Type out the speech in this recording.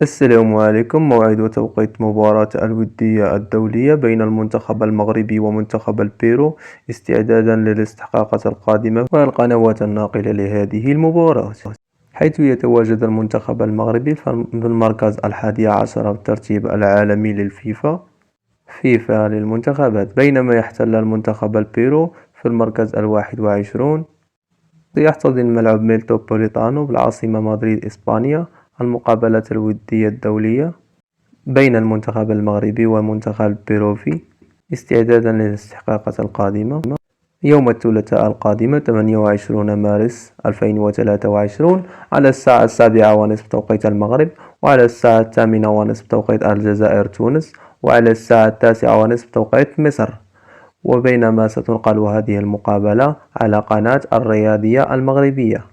السلام عليكم. موعد وتوقيت مباراة الودية الدولية بين المنتخب المغربي ومنتخب البيرو استعدادا للاستحقاقات القادمة والقنوات الناقلة لهذه المباراة، حيث يتواجد المنتخب المغربي في المركز 11 بالترتيب العالمي للفيفا للمنتخبات، بينما يحتل المنتخب البيرو في المركز 21. يحتضن ملعب ميتروبوليتانو بالعاصمة مدريد إسبانيا المقابلة الودية الدولية بين المنتخب المغربي والمنتخب البيروفي استعدادا للاستحقاقات القادمة يوم الثلاثاء القادم 28 مارس 2023 على الساعة 7:30 توقيت المغرب، وعلى الساعة 8:30 توقيت الجزائر تونس، وعلى الساعة 9:30 توقيت مصر. وبينما ستنقل هذه المقابلة على قناة الرياضية المغربية.